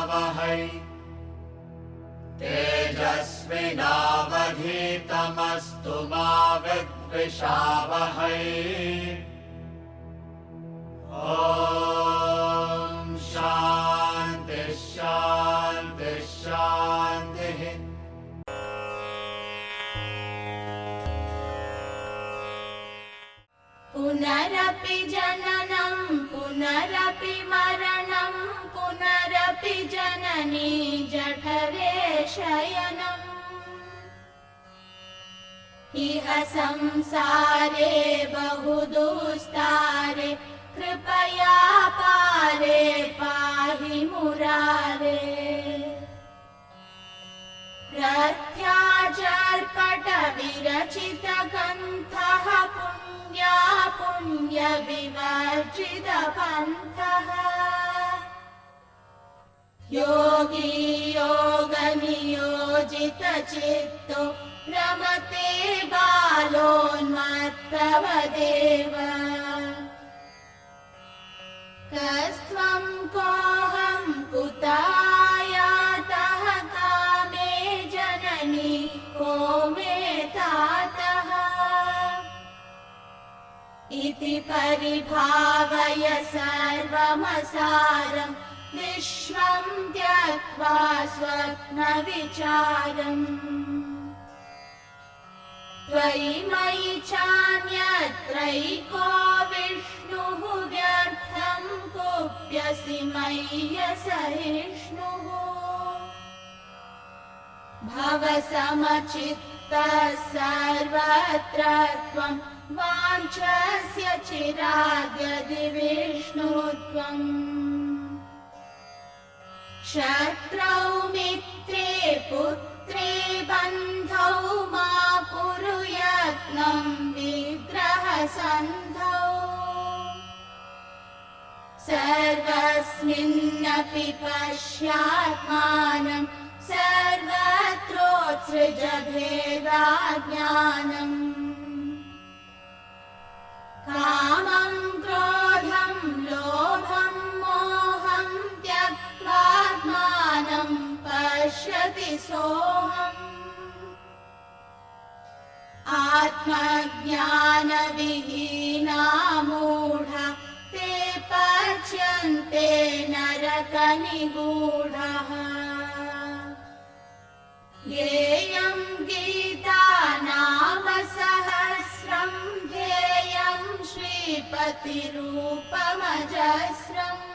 वहै तेजस्विनावधीतमस्तु मा विद्विषावहै। ॐ शान्ति शान्ति शान्तिः। पुनरपि जननं पुनरपि मरणं पुनरपि जननी जठरे शयनम्। इह संसारे बहुदुस्तारे कृपया पारे पाहि मुरारे। प्रत्याचर्पटविरचितग्रन्थः पुण्या पुण्यविवर्जितपन्थः। योगी योगनियोजितचित्तो रमते बालोन्मत्तवदेव। कस्त्वं कोऽहं कुतायातः कामे जननी को मे तातः। इति परिभावय सर्वमसारं विश्वं त्यक्त्वा स्वप्नविचारम्। त्वयि मयि चान्यत्रैको विष्णुः व्यर्थं कुप्यसि मय्यसहिष्णुः। भवसमचित्तः सर्वत्र त्वं वाञ्छस्य चिराद्यदि विष्णु त्वम्। शत्रौ मित्रे पुत्रे बन्धौ मा कुरु यत्नं विग्रहसन्धौ। सर्वस्मिन्नपि पश्यात्मानं सर्वत्रोत्सृज भेदाज्ञानम्। कामं क्रोधं लोभं मोहं त्यक्त्वात्मानं पश्यति सोऽहम्। आत्मज्ञानविहीना मूढा ते पच्यन्ते नरकनिगूढः। येयं गीता नाम सहस्रं ध्येयं श्रीपतिरूपमजस्रम्।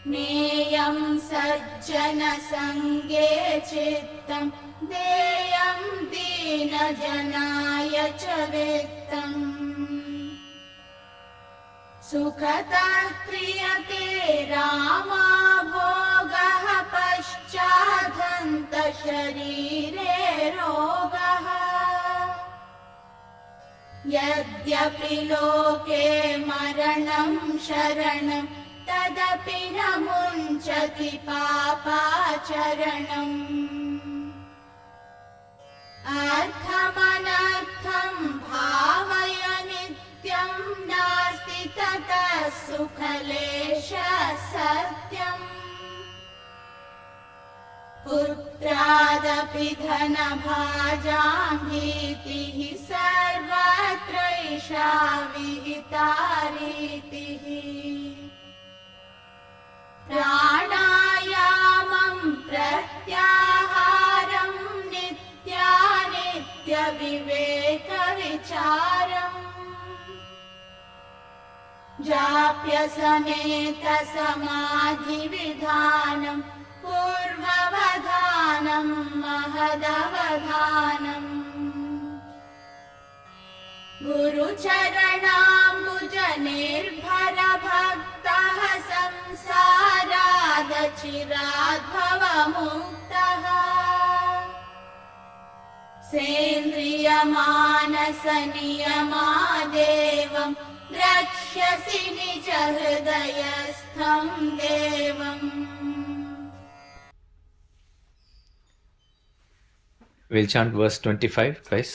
ज्ञेयं सज्जनसङ्गे चित्तं देयं दीनजनाय च वित्तम्। सुखतः क्रियते रामा भोगः पश्चादन्तशरीरे रोगः। यद्यपि लोके मरणं शरणं तदपि न मुञ्चति पापाचरणम्। अर्थमनर्थं भावय नित्यं नास्ति ततः सुखलेशः सत्यम्। पुत्रादपि धनभाजां भीतिः सर्वत्रैषा विहिता रीतिः। प्राणायामं प्रत्याहारं नित्यानित्यविवेकविचारम्। जाप्यसमेतसमाधिविधानं पूर्ववधानं महदवधानम्। गुरुचरणाम्बुजनिर्भरभक्तः संसारादचिराद्भवमुक्तः। सेन्द्रियमानसनियमादेवं द्रक्ष्यसि निजहृदयस्थं देवम्। We'll chant verse 25 twice.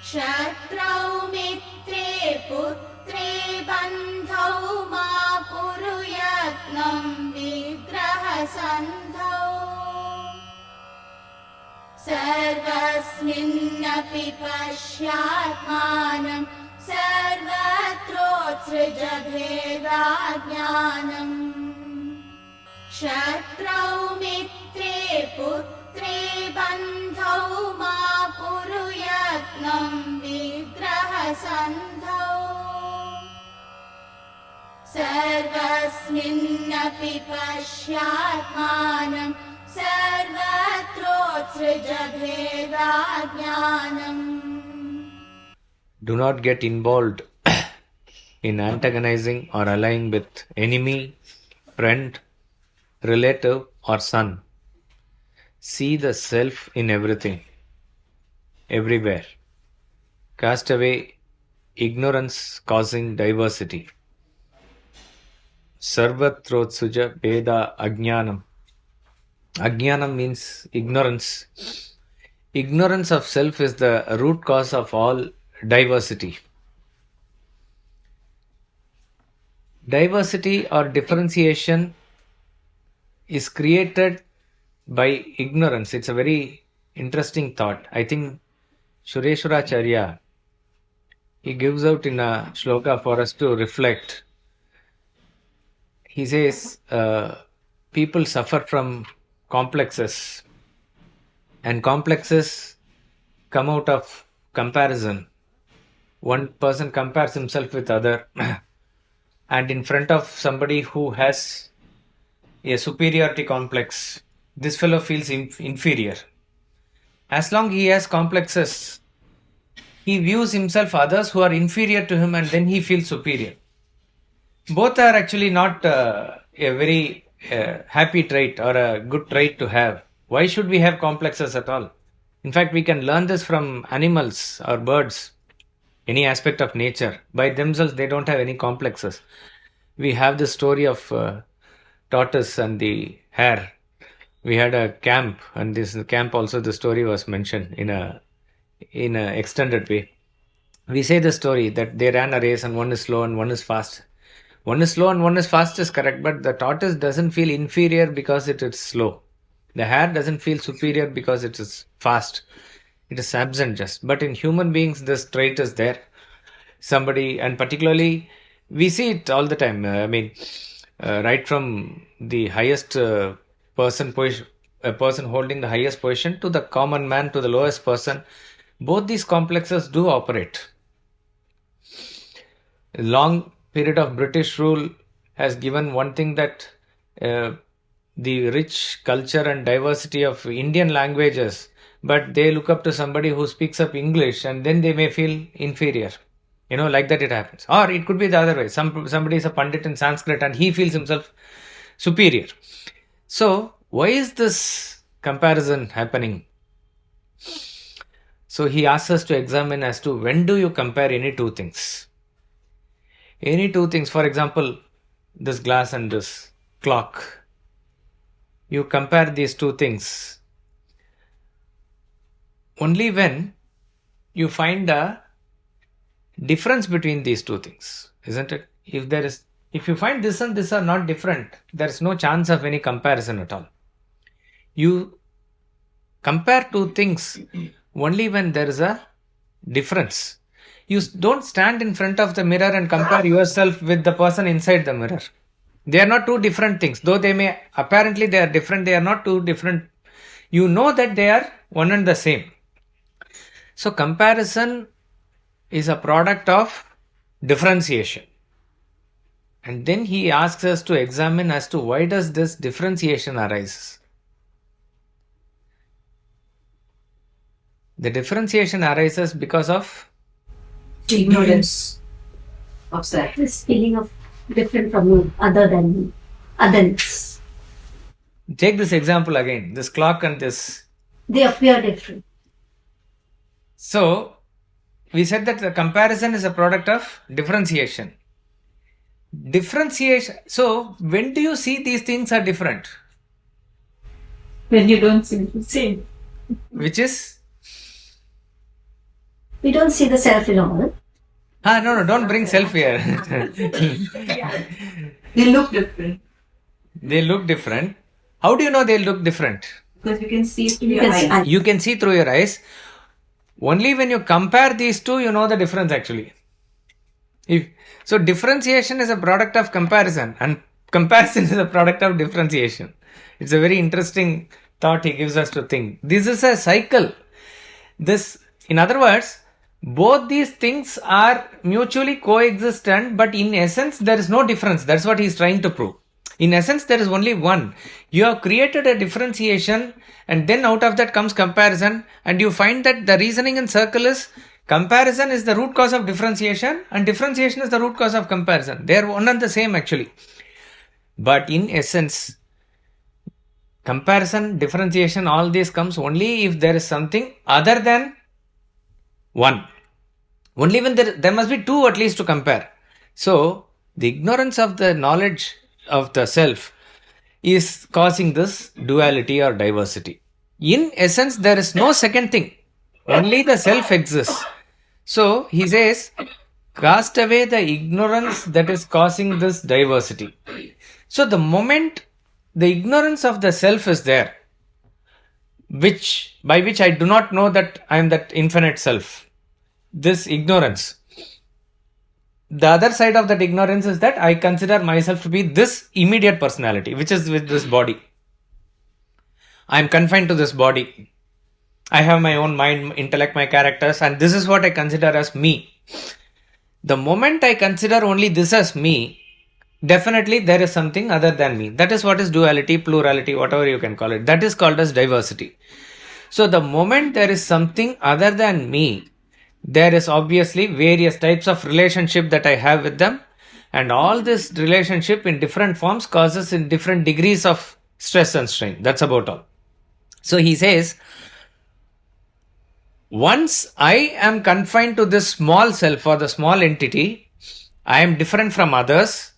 शत्रौ मित्रे पुत्रे बन्धौ मा कुरु सर्वस्मिन्नपि पश्यात्मानं सर्वत्रोत्सृज भेदाज्ञानम् शत्रौ मित्रे पुत्रे बन्धौ मा कुरु यत्नं विग्रहसन्धौ सर्वस्मिन्नपि पश्यात्मानं सर्वत्रोत्सृज भेदाज्ञानम्. Do not get involved in antagonizing or allying with enemy, friend, relative or son. See the self in everything, everywhere. Cast away ignorance causing diversity. Sarvatrotsuja Veda Ajnanam. Ajnanam means ignorance. Ignorance of self is the root cause of all diversity. Diversity or differentiation is created by ignorance. It's a very interesting thought. I think Sureshwaracharya, he gives out in a shloka for us to reflect. He says, people suffer from complexes, and complexes come out of comparison. One person compares himself with other, and in front of somebody who has a superiority complex, this fellow feels inferior. As long he has complexes, he views himself others who are inferior to him, and then he feels superior. Both are actually not a very happy trait or a good trait to have. Why should we have complexes at all? In fact, we can learn this from animals or birds, any aspect of nature. By themselves, they don't have any complexes. We have the story of tortoise and the hare. We had a camp, and this camp also the story was mentioned in a extended way. We say the story that they ran a race and one is slow and one is fast. One is slow and one is fast is correct, but the tortoise doesn't feel inferior because it is slow. The hare doesn't feel superior because it is fast. It is absent just. But in human beings, this trait is there. Somebody, and particularly, we see it all the time. Right from the highest person holding the highest position to the common man, to the lowest person, both these complexes do operate. Long period of British rule has given one thing, that the rich culture and diversity of Indian languages, but they look up to somebody who speaks up English and then they may feel inferior. Like that it happens. Or it could be the other way. Somebody is a Pandit in Sanskrit and he feels himself superior. So, why is this comparison happening? So, he asks us to examine as to when do you compare any two things. Any two things, for example, this glass and this clock. You compare these two things only when you find a difference between these two things, isn't it? If you find this and this are not different, there is no chance of any comparison at all. You compare two things only when there is a difference. You don't stand in front of the mirror and compare yourself with the person inside the mirror. They are not two different things. Though they may apparently they are different, they are not two different. You know that they are one and the same. So comparison is a product of differentiation. And then he asks us to examine as to why does this differentiation arise. The differentiation arises because of ignorance of self. This feeling of different from other than otherness. Take this example again, this clock and this. They appear different. So, we said that the comparison is a product of differentiation. So, when do you see these things are different? When you don't see the same. Which is? We don't see the self in all. No, don't bring self here. They look different. They look different. How do you know they look different? Because you can see it through your eyes. You can see through your eyes. Only when you compare these two, you know the difference actually. So differentiation is a product of comparison, and comparison is a product of differentiation. It's a very interesting thought he gives us to think. This is a cycle. In other words, both these things are mutually coexistent, but in essence, there is no difference. That's what he's trying to prove. In essence, there is only one. You have created a differentiation, and then out of that comes comparison, and you find that the reasoning in circle is comparison is the root cause of differentiation, and differentiation is the root cause of comparison. They are one and the same actually. But in essence, comparison, differentiation, all this comes only if there is something other than one. Only when there must be two at least to compare. So, the ignorance of the knowledge of the self is causing this duality or diversity. In essence, there is no second thing. Only the self exists. So, he says, cast away the ignorance that is causing this diversity. So, the moment the ignorance of the self is there, by which I do not know that I am that infinite self, this ignorance. The other side of that ignorance is that I consider myself to be this immediate personality, which is with this body. I am confined to this body. I have my own mind, intellect, my characters, and this is what I consider as me. The moment I consider only this as me, definitely there is something other than me. That is what is duality, plurality, whatever you can call it. That is called as diversity. So the moment there is something other than me, there is obviously various types of relationship that I have with them, and all this relationship in different forms causes in different degrees of stress and strain. That's about all. So he says, once I am confined to this small self or the small entity, I am different from others.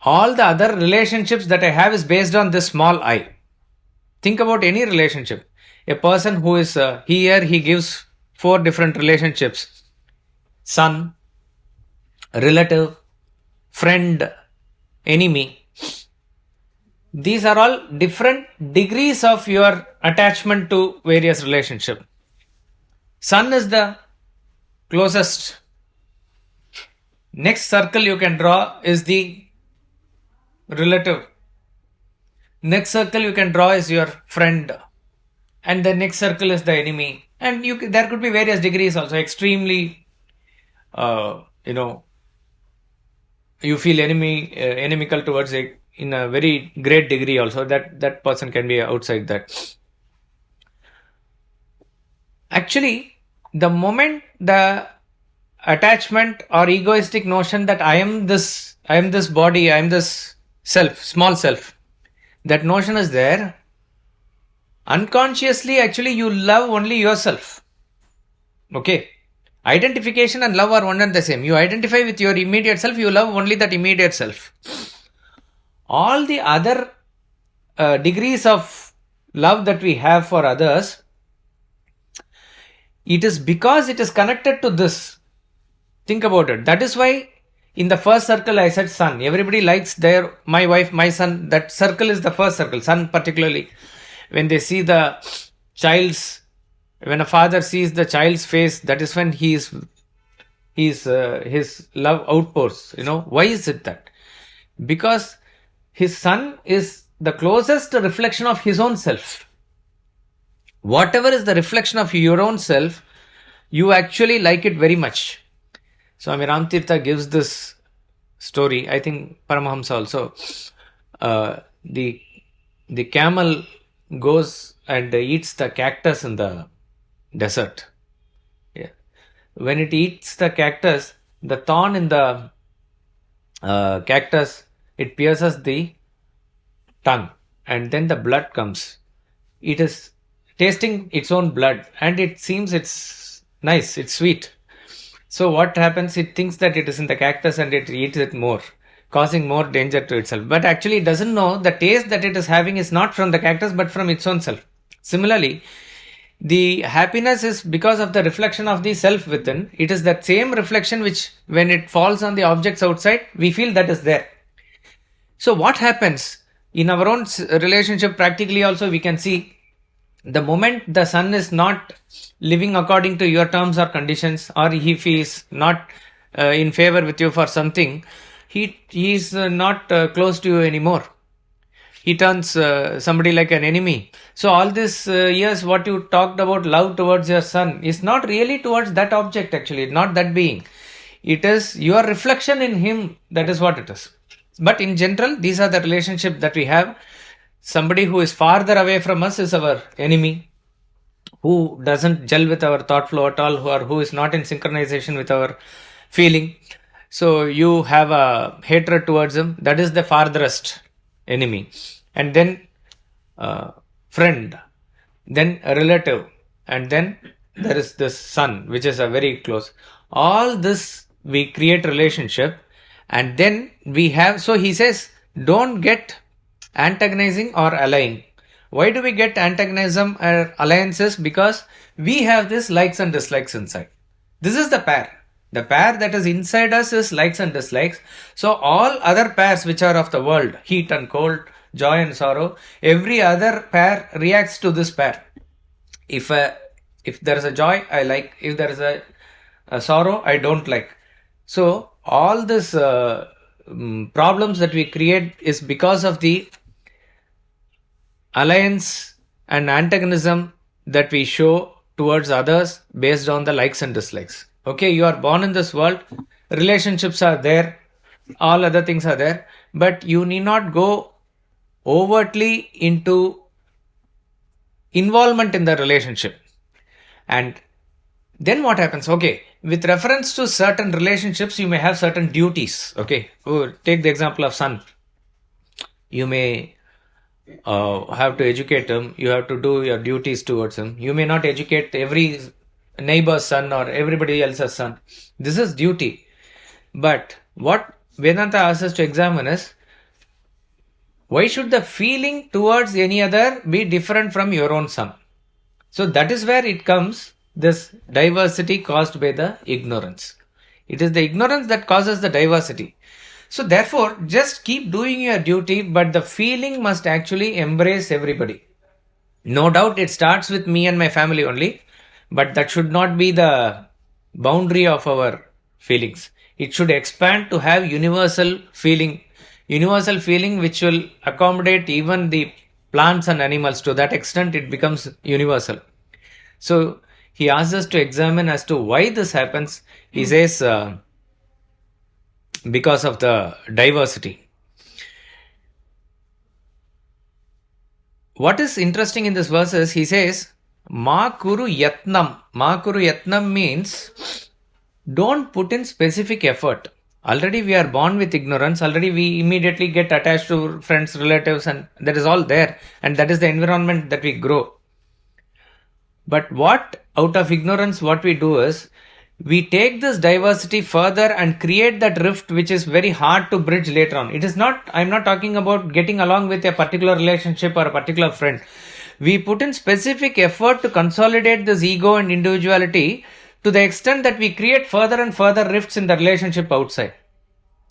All the other relationships that I have is based on this small I. Think about any relationship. A person who is here, he gives 4 different relationships: son, relative, friend, enemy. These are all different degrees of your attachment to various relationships. Son is the closest. Next circle you can draw is the relative. Next circle you can draw is your friend. And the next circle is the enemy. And there could be various degrees also. Extremely, you feel inimical towards it in a very great degree also. That person can be outside that. Actually, the moment the attachment or egoistic notion that I am this body, I am this self, small self, that notion is there, unconsciously actually you love only yourself. Okay. Identification and love are one and the same. You identify with your immediate self, you love only that immediate self. All the other degrees of love that we have for others, it is because it is connected to this. Think about it. That is why in the first circle I said son. Everybody likes my wife, my son. That circle is the first circle. Son particularly. When they see when a father sees the child's face, that is when his love outpours. Why is it that? Because his son is the closest reflection of his own self. Whatever is the reflection of your own self, you actually like it very much. Swami Ramtirtha gives this story. I think Paramahamsa also. The camel goes and eats the cactus in the desert. Yeah. When it eats the cactus, the thorn in the cactus, it pierces the tongue, and then the blood comes. It is tasting its own blood, and it seems it's nice, it's sweet. So what happens? It thinks that it is in the cactus and it eats it more, causing more danger to itself. But actually it doesn't know the taste that it is having is not from the cactus but from its own self. Similarly, the happiness is because of the reflection of the self within. It is that same reflection which, when it falls on the objects outside, we feel that is there. So what happens in our own relationship, practically also we can see, The moment the son is not living according to your terms or conditions, or if he is not in favor with you for something, he is not close to you anymore. He turns somebody like an enemy. So all this years what you talked about love towards your son is not really towards that object, actually, not that being. It is your reflection in him. That is what it is. But in general, these are the relationships that we have. Somebody who is farther away from us is our enemy, who doesn't gel with our thought flow at all, who is not in synchronization with our feeling. So you have a hatred towards him. That is the farthest enemy. And then friend, then a relative, and then there is this son, which is a very close. All this we create relationship, and then we have. So he says, don't get antagonizing or allying. Why do we get antagonism or alliances? Because we have this likes and dislikes inside. This is the pair. The pair that is inside us is likes and dislikes. So all other pairs which are of the world, heat and cold, joy and sorrow, every other pair reacts to this pair. If there is a joy, I like. If there is a sorrow, I don't like. So all this problems that we create is because of the alliance and antagonism that we show towards others based on the likes and dislikes. Okay, you are born in this world, relationships are there, all other things are there, but you need not go overtly into involvement in the relationship. And then what happens? Okay, with reference to certain relationships, you may have certain duties. Okay, take the example of son. You may have to educate him, you have to do your duties towards him. You may not educate every neighbor's son or everybody else's son. This is duty. But what Vedanta asks us to examine is, why should the feeling towards any other be different from your own son? So that is where it comes, this diversity caused by the ignorance. It is the ignorance that causes the diversity. So therefore, just keep doing your duty, but the feeling must actually embrace everybody. No doubt it starts with me and my family only, but that should not be the boundary of our feelings. It should expand to have universal feeling which will accommodate even the plants and animals. To that extent, it becomes universal. So he asks us to examine as to why this happens. He says, because of the diversity. What is interesting in this verse is, he says, Ma kuru yatnam. Ma kuru yatnam means, don't put in specific effort. Already we are born with ignorance. Already we immediately get attached to friends, relatives, and that is all there. And that is the environment that we grow. But what, out of ignorance, what we do is, we take this diversity further and create that rift which is very hard to bridge later on. It is not, I'm not talking about getting along with a particular relationship or a particular friend. We put in specific effort to consolidate this ego and individuality to the extent that we create further and further rifts in the relationship outside.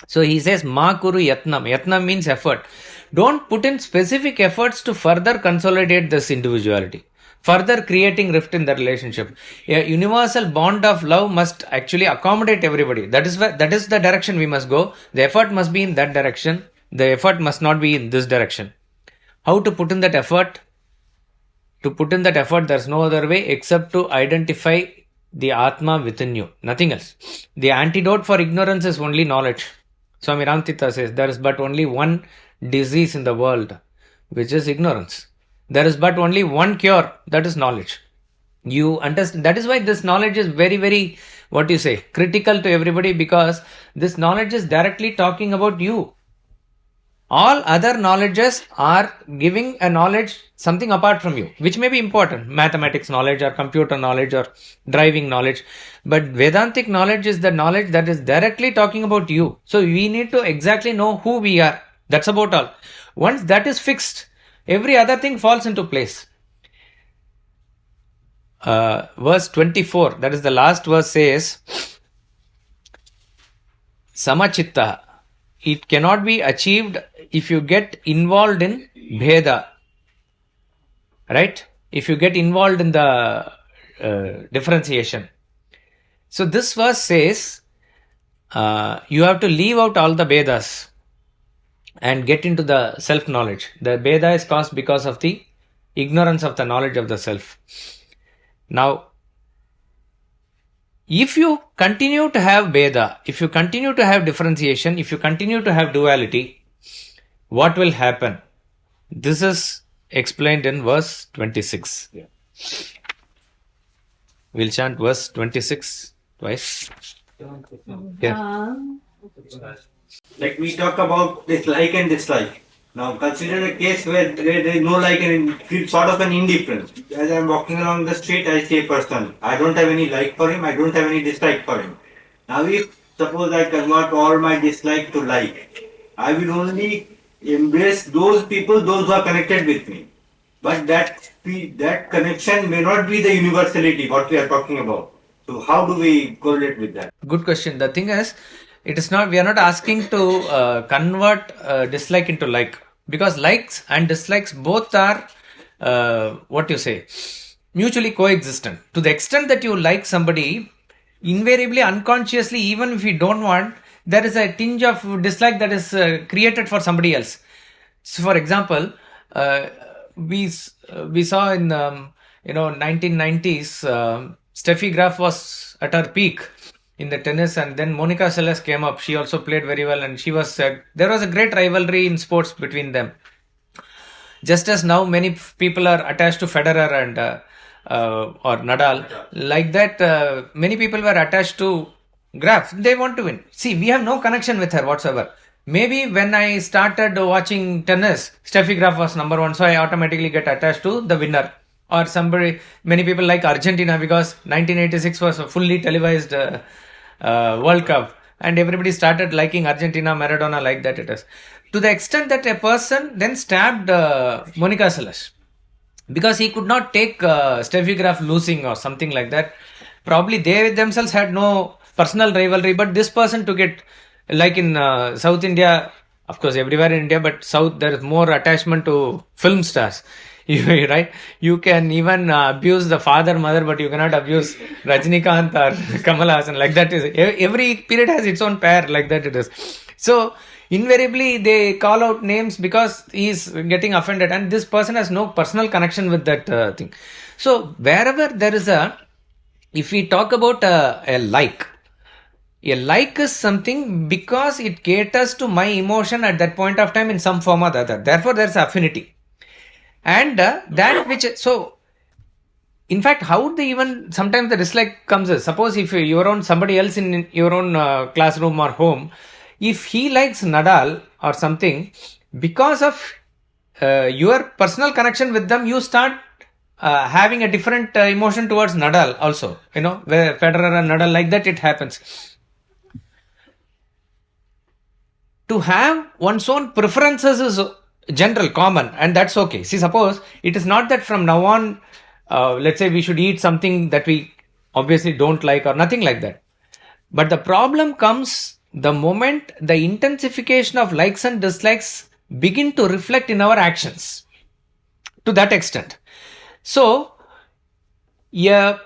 So he says, Ma kuru yatnam. Yatnam means effort. Don't put in specific efforts to further consolidate this individuality, further creating rift in the relationship. A universal bond of love must actually accommodate everybody. That is the direction we must go. The effort must be in that direction. The effort must not be in this direction. How to put in that effort? To put in that effort, there is no other way except to identify the Atma within you. Nothing else. The antidote for ignorance is only knowledge. Swami Ramtita says, there is but only one disease in the world, which is ignorance. There is but only one cure, that is knowledge. You understand? That is why this knowledge is very, very, critical to everybody, because this knowledge is directly talking about you. All other knowledges are giving a knowledge, something apart from you, which may be important, mathematics knowledge or computer knowledge or driving knowledge. But Vedantic knowledge is the knowledge that is directly talking about you. So we need to exactly know who we are. That's about all. Once that is fixed, every other thing falls into place. Verse 24, that is the last verse, says, Samachitta. It cannot be achieved if you get involved in Bheda. Right? if you get involved in the differentiation. So this verse says you have to leave out all the Vedas and get into the self-knowledge. The Veda is caused because of the ignorance of the knowledge of the self. Now, if you continue to have Veda, if you continue to have differentiation, if you continue to have duality, what will happen? This is explained in verse 26. Yeah. We'll chant verse 26 twice. Yeah. Like we talk about this like and dislike. Now consider a case where there is no like and it's sort of an indifference. As I'm walking along the street, I see a person. I don't have any like for him, I don't have any dislike for him. Now if suppose I convert all my dislike to like, I will only embrace those people, those who are connected with me. But that connection may not be the universality, what we are talking about. So how do we correlate with that? Good question. The thing is, it is not, we are not asking to convert dislike into like, because likes and dislikes both are, mutually coexistent. To the extent that you like somebody, invariably, unconsciously, even if you don't want, there is a tinge of dislike that is created for somebody else. So for example, we saw in 1990s, Steffi Graf was at her peak in the tennis, and then Monica Seles came up. She also played very well, and she was there was a great rivalry in sports between them. Just as now many people are attached to Federer and or Nadal, like that many people were attached to Graf. They want to win. See, we have no connection with her whatsoever. Maybe when I started watching tennis, Steffi Graf was number one, so I automatically get attached to the winner. Or many people like Argentina because 1986 was a fully televised World Cup, and everybody started liking Argentina, Maradona, like that it is. To the extent that a person then stabbed Monica Seles because he could not take Steffi Graf losing or something like that. Probably they themselves had no personal rivalry, but this person took it. Like in South India, of course everywhere in India, but South there is more attachment to film stars. Right? You can even abuse the father, mother, but you cannot abuse Rajinikanth or Kamal Hassan. Like that is, every period has its own pair, like that it is. So invariably they call out names because he is getting offended, and this person has no personal connection with that thing. So wherever there is if we talk about a like is something because it caters to my emotion at that point of time in some form or the other. Therefore there is affinity. And so in fact, how sometimes the dislike comes is, suppose if you're on somebody else in your own classroom or home, if he likes Nadal or something, because of your personal connection with them, you start having a different emotion towards Nadal also, where Federer and Nadal, like that it happens. To have one's own preferences is general, common, and that's okay. See, suppose it is not that from now on, let's say we should eat something that we obviously don't like or nothing like that. But the problem comes the moment the intensification of likes and dislikes begin to reflect in our actions to that extent. So, let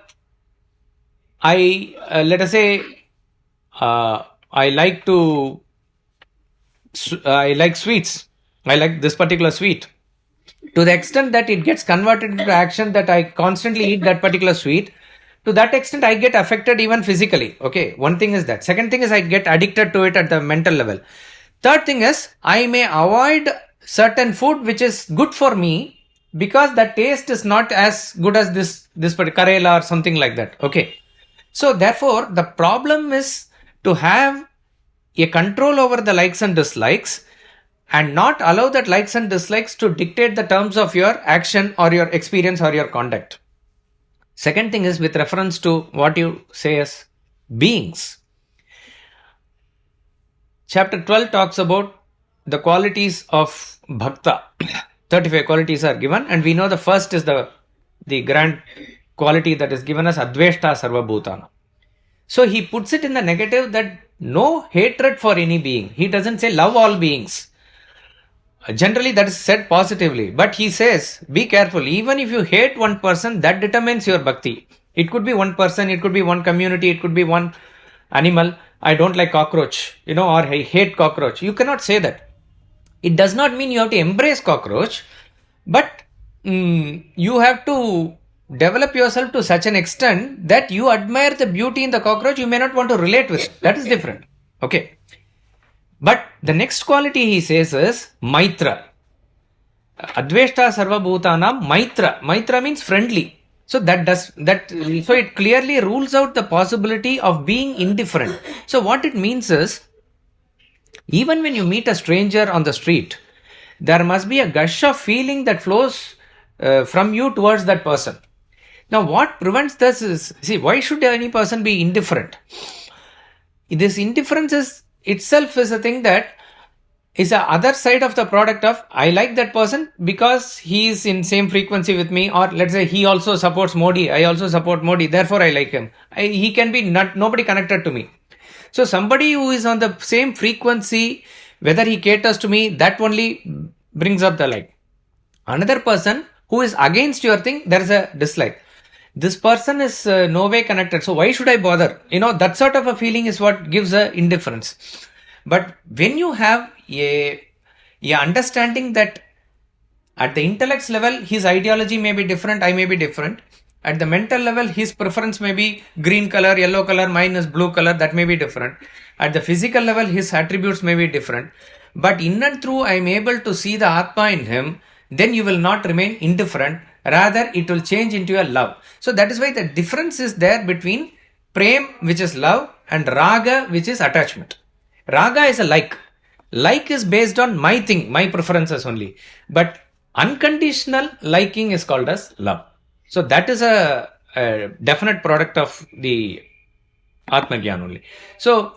us say, I like sweets. I like this particular sweet. To the extent that it gets converted into action that I constantly eat that particular sweet, to that extent I get affected even physically. Okay, one thing is that. Second thing is I get addicted to it at the mental level. Third thing is I may avoid certain food which is good for me because the taste is not as good as this particular Karela or something like that. Okay. So therefore the problem is to have a control over the likes and dislikes and not allow that likes and dislikes to dictate the terms of your action or your experience or your conduct. Second thing is with reference to what you say as beings. Chapter 12 talks about the qualities of bhakta. 35 qualities are given, and we know the first is the grand quality that is given as adveshta sarva bhutana. So he puts it in the negative that no hatred for any being. He doesn't say love all beings. generally that is said positively, but he says, be careful. Even if you hate one person, that determines your bhakti. It could be one person, it could be one community, it could be one animal. I don't like cockroach, or I hate cockroach. You cannot say that. It does not mean you have to embrace cockroach, but you have to develop yourself to such an extent that you admire the beauty in the cockroach. You may not want to relate with it. That is different. Okay. But the next quality he says is Maitra. Adveshta Sarva Bhutanam Maitra. Maitra means friendly. So so it clearly rules out the possibility of being indifferent. So what it means is, even when you meet a stranger on the street, there must be a gush of feeling that flows from you towards that person. Now what prevents this is, why should any person be indifferent? This indifference itself is a thing that is the other side of the product of, I like that person because he is in same frequency with me, or let's say he also supports Modi, I also support Modi, therefore I like him. He can be nobody connected to me. So somebody who is on the same frequency, whether he caters to me, that only brings up the like. Another person who is against your thing, there is a dislike. This person is no way connected, so why should I bother? That sort of a feeling is what gives a indifference. But when you have a understanding that at the intellect level, his ideology may be different, I may be different. At the mental level, his preference may be green color, yellow color, mine is blue color, that may be different. At the physical level, his attributes may be different. But in and through, I am able to see the Atma in him, then you will not remain indifferent. Rather, it will change into a love. So that is why the difference is there between Prem, which is love, and Raga, which is attachment. Raga is a like. Like is based on my thing, my preferences only. But unconditional liking is called as love. So that is a definite product of the Atma Gyan only. So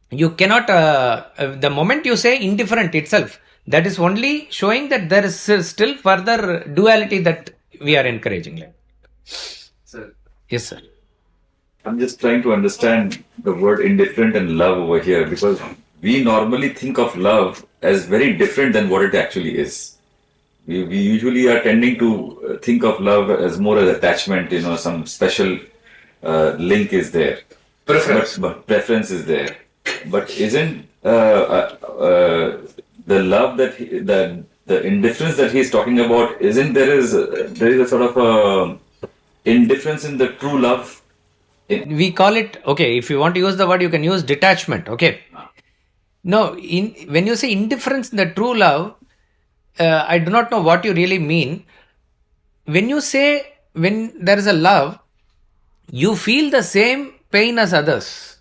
you cannot, the moment you say indifferent itself, that is only showing that there is still further duality that we are encouraging. Sir. Yes, sir. I'm just trying to understand the word indifferent and love over here, because we normally think of love as very different than what it actually is. We usually are tending to think of love as more as attachment, some special link is there. Preference. But preference is there. But isn't the love that the indifference that he's talking about, isn't there is a sort of indifference in the true love? We call it, okay, if you want to use the word, you can use detachment, okay? No, when you say indifference in the true love, I do not know what you really mean. When you say, when there is a love, you feel the same pain as others.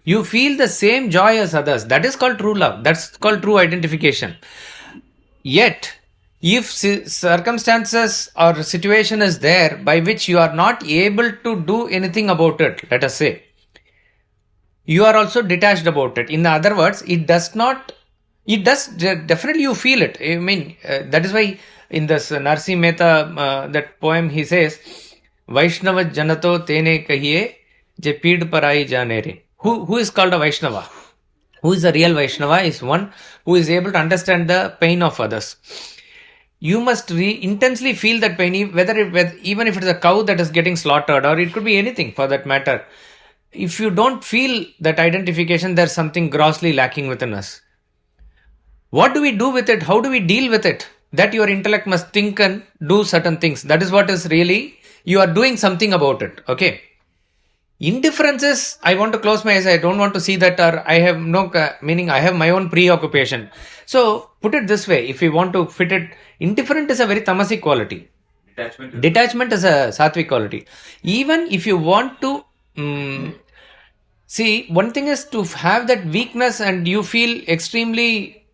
You feel the same joy as others. That is called true love. That's called true identification. Yet, if circumstances or situation is there by which you are not able to do anything about it, let us say, you are also detached about it. In other words, definitely you feel it. I mean, that is why in this Narsi Mehta, that poem, he says, Vaishnava Janato Tene Kahiye Je Peed Parai Janere. Who is called a Vaishnava? Who is the real Vaishnava? Is one who is able to understand the pain of others. You must intensely feel that pain, even if it is a cow that is getting slaughtered, or it could be anything for that matter. If you don't feel that identification, there's something grossly lacking within us. What do we do with it? How do we deal with it? That your intellect must think and do certain things. That is what is really, you are doing something about it. Okay. Indifference is, I want to close my eyes, I don't want to see that, or I have no meaning, I have my own preoccupation. So, put it this way, if you want to fit it, indifferent is a very tamasic quality. Detachment is a sattvic quality. Even if you want to, see, one thing is to have that weakness and you feel extremely,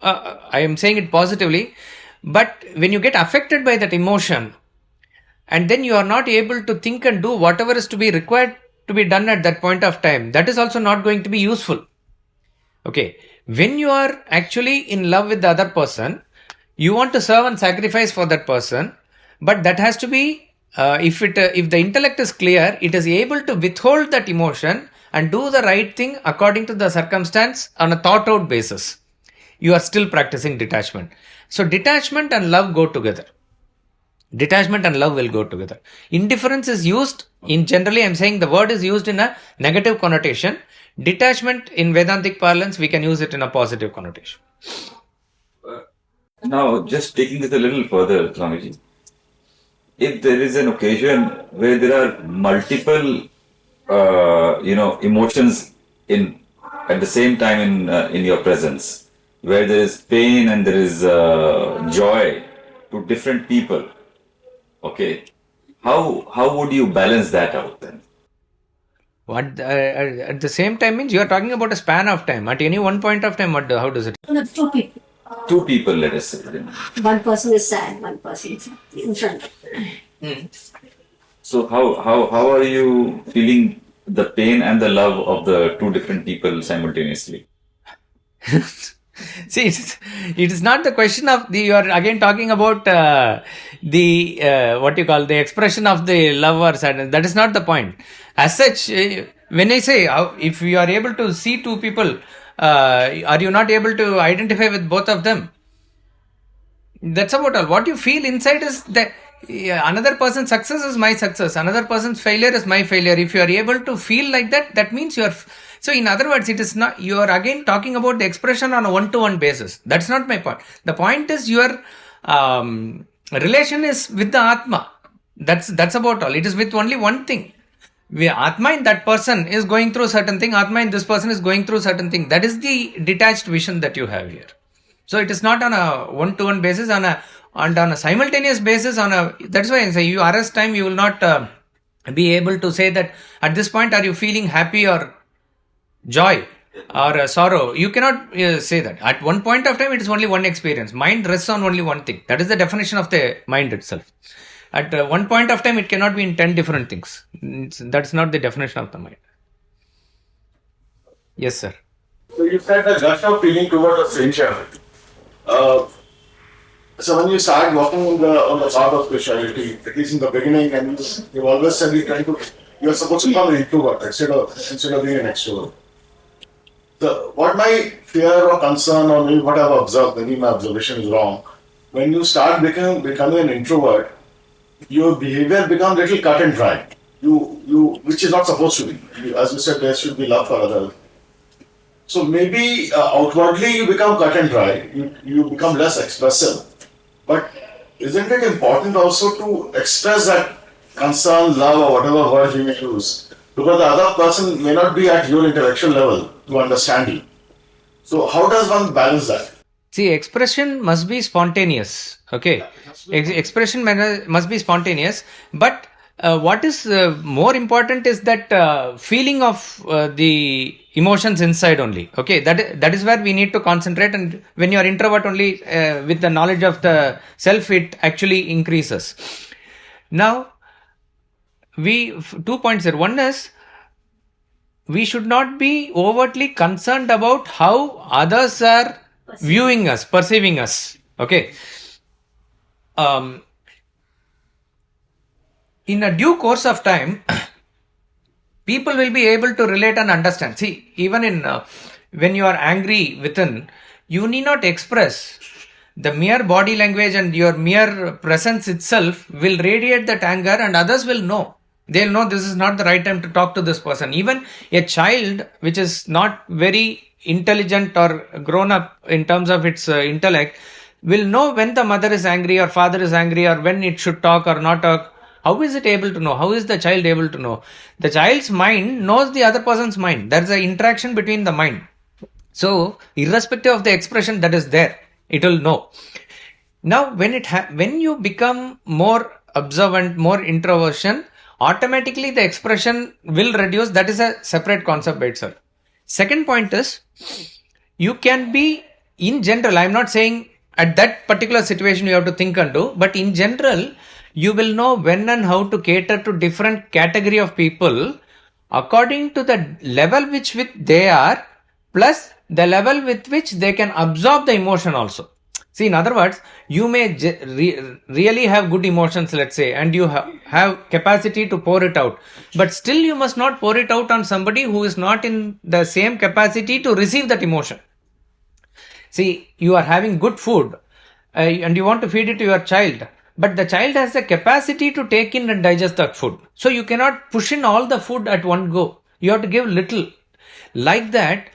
I am saying it positively, but when you get affected by that emotion, and then you are not able to think and do whatever is to be required to be done at that point of time, that is also not going to be useful. Okay, when you are actually in love with the other person, you want to serve and sacrifice for that person, but that has to be, if the intellect is clear, it is able to withhold that emotion and do the right thing according to the circumstance on a thought out basis. you are still practicing detachment. So detachment and love go together. Detachment and love will go together. Indifference is used in, generally I'm saying the word is used in a negative connotation. Detachment in Vedantic parlance, we can use it in a positive connotation. Now, just taking it a little further, Swamiji, if there is an occasion where there are multiple, emotions in at the same time in your presence, where there is pain and there is joy to different people, okay, how would you balance that out then? What at the same time means you are talking about a span of time. At any one point of time, how does it? No, two people. Two people, let us say. Then. One person is sad, one person is in front. So how are you feeling the pain and the love of the two different people simultaneously? See, it is not the question of the. You are again talking about what you call the expression of the love or sadness. That is not the point. As such, when I say if you are able to see two people, are you not able to identify with both of them? That's about all. What you feel inside is that another person's success is my success, another person's failure is my failure. If you are able to feel like that, that means you are. So, in other words, it is not. You are again talking about the expression on a one-to-one basis. That's not my point. The point is your relation is with the Atma. That's about all. It is with only one thing. Atma in that person is going through certain thing. Atma in this person is going through certain thing. That is the detached vision that you have here. So it is not on a one-to-one basis, on a simultaneous basis. That's why I say you arrest time. You will not be able to say that at this point are you feeling happy or joy or sorrow. You cannot say that. At one point of time, it is only one experience. Mind rests on only one thing. That is the definition of the mind itself. At one point of time, it cannot be in 10 different things. That's not the definition of the mind. Yes, sir. So you said the gush of feeling toward a stranger. So when you start walking on the path of spirituality, at least in the beginning, and you've always said you're supposed to become an introvert instead of being an extrovert. So what my fear or concern, or maybe what I've observed, maybe my observation is wrong. When you start becoming an introvert, your behavior becomes a little cut and dry. Which is not supposed to be. As you said, there should be love for others. So maybe outwardly you become cut and dry. You become less expressive. But isn't it important also to express that concern, love, or whatever words you may use? Because the other person may not be at your intellectual level to understand you. So how does one balance that? See, expression must be spontaneous. Okay, expression must be spontaneous. But what is more important is that feeling of the emotions inside only. Okay, that is where we need to concentrate. And when you are introvert only, with the knowledge of the self, it actually increases. Now, 2 points here. One is, we should not be overtly concerned about how others are viewing us, perceiving us. Okay. In a due course of time, people will be able to relate and understand. See, even when you are angry within, you need not express. The mere body language and your mere presence itself will radiate that anger, and others will know. They'll know this is not the right time to talk to this person. Even a child which is not very intelligent or grown up in terms of its intellect will know when the mother is angry or father is angry, or when it should talk or not talk. How is it able to know? How is the child able to know? The child's mind knows the other person's mind. There's an interaction between the mind. So, irrespective of the expression that is there, it will know. Now, when you become more observant, more introversion, automatically the expression will reduce. That is a separate concept by itself. Second point is, you can be, in general, I'm not saying at that particular situation you have to think and do, but in general, you will know when and how to cater to different category of people according to the level which they are, plus the level with which they can absorb the emotion also. See, in other words, you may really have good emotions, let's say, and you have capacity to pour it out. But still you must not pour it out on somebody who is not in the same capacity to receive that emotion. See, you are having good food and you want to feed it to your child, but the child has the capacity to take in and digest that food. So you cannot push in all the food at one go. You have to give little. Like that,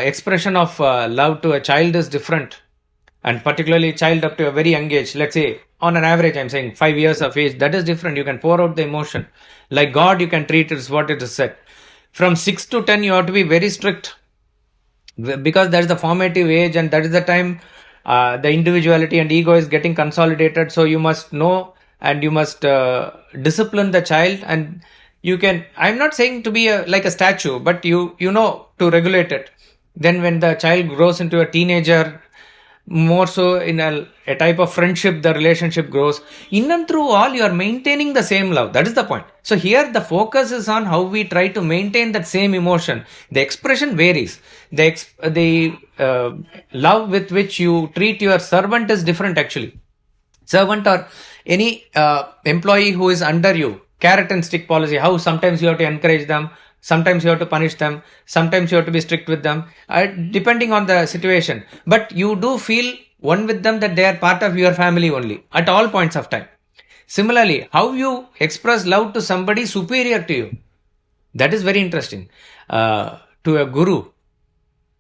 expression of love to a child is different, and particularly child up to a very young age. Let's say on an average, I'm saying 5 years of age, that is different. You can pour out the emotion. Like God, you can treat it, is what it is said. From 6 to 10, you have to be very strict, because that is the formative age, and that is the time the individuality and ego is getting consolidated. So you must know, and you must discipline the child. And you can, I'm not saying to be like a statue, but you know to regulate it. Then when the child grows into a teenager, more so in a type of friendship, the relationship grows. In and through all, you are maintaining the same love. That is the point. So here the focus is on how we try to maintain that same emotion. The expression varies. The love with which you treat your servant is different actually. Servant or any employee who is under you, carrot and stick policy, how sometimes you have to encourage them, sometimes you have to punish them, sometimes you have to be strict with them, depending on the situation. But you do feel one with them, that they are part of your family only at all points of time. Similarly, how you express love to somebody superior to you, that is very interesting. To a guru,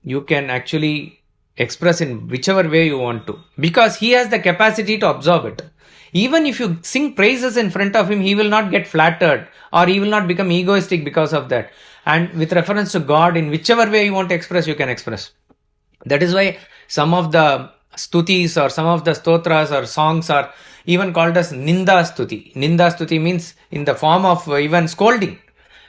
you can actually express in whichever way you want to, because he has the capacity to absorb it. Even if you sing praises in front of him, he will not get flattered, or he will not become egoistic because of that. And with reference to God, in whichever way you want to express, you can express. That is why some of the stutis or some of the stotras or songs are even called as ninda stuti. Ninda stuti means in the form of even scolding.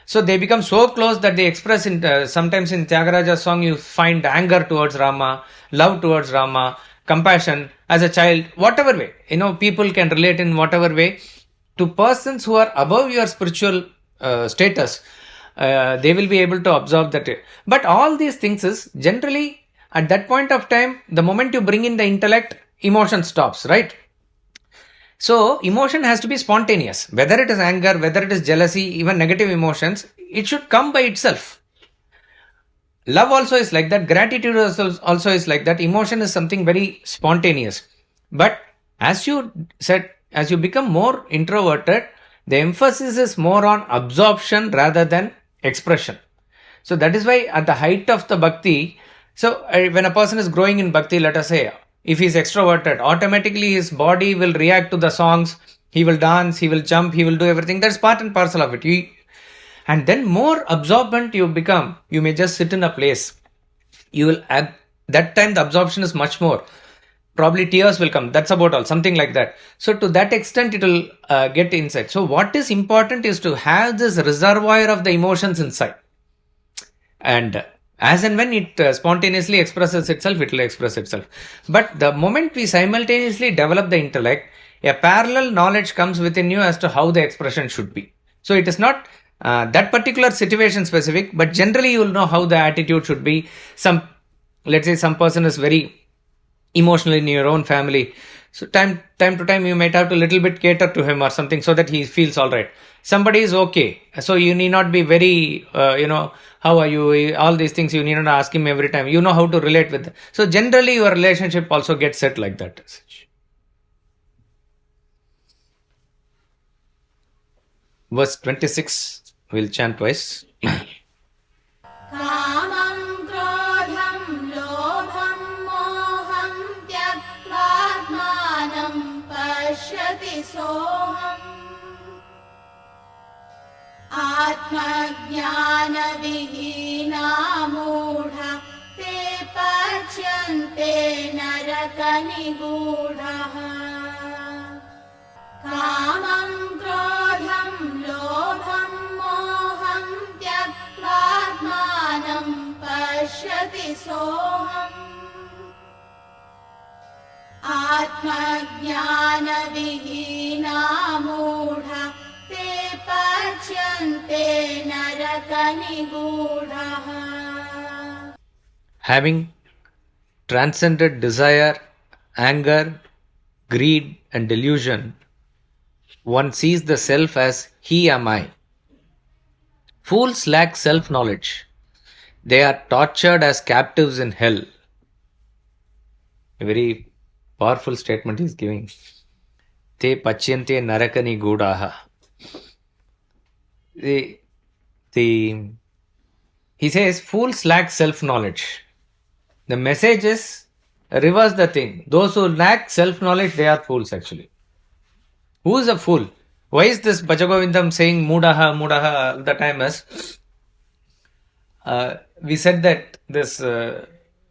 So they become so close that they express in sometimes in Tyagaraja's song you find anger towards Rama, love towards Rama, compassion as a child, whatever way. People can relate in whatever way. To persons who are above your spiritual status, they will be able to absorb that. But all these things is generally at that point of time, the moment you bring in the intellect, emotion stops, right? So emotion has to be spontaneous. Whether it is anger, whether it is jealousy, even negative emotions, it should come by itself. Love also is like that. Gratitude also is like that. Emotion is something very spontaneous. But as you said, as you become more introverted, the emphasis is more on absorption rather than expression. So that is why at the height of the bhakti, so when a person is growing in bhakti, let us say, if he is extroverted, automatically his body will react to the songs, he will dance, he will jump, he will do everything. That's part and parcel of it. And then more absorbent you become, you may just sit in a place. You will, at that time the absorption is much more. Probably tears will come. That's about all. Something like that. So to that extent, it will get inside. So what is important is to have this reservoir of the emotions inside. And as and when it spontaneously expresses itself, it will express itself. But the moment we simultaneously develop the intellect, a parallel knowledge comes within you as to how the expression should be. So it is not that particular situation specific, but generally you will know how the attitude should be. Let's say some person is very emotional in your own family. So time to time you might have to little bit cater to him or something so that he feels all right. Somebody is okay. So you need not be very, how are you? All these things you need not ask him every time. You know how to relate with them. So generally your relationship also gets set like that. Verse 26, we'll chant twice. कामं क्रोधं लोभं मोहं त्यक्त्वात्मानं पश्यति सोऽहम् आत्मज्ञानविहीना मूढा ते पच्यन्ते नरकनिगूढः कामं क्रोधं लोभं मोहं त्यक्त्वात्मानं पश्यति सोऽहम् आत्मज्ञानविहीना मूढा ते पच्यन्ते नरकनिगूढः. Having transcended desire, anger, greed and delusion, one sees the self as he am I. Fools lack self-knowledge. They are tortured as captives in hell. A very powerful statement he's giving. Te pachyante narakani gudaha. He says, fools lack self-knowledge. The message is, reverse the thing. Those who lack self-knowledge, they are fools actually. Who is a fool? Why is this Bhaja Govindam saying mudaha, mudaha all the time as? We said that this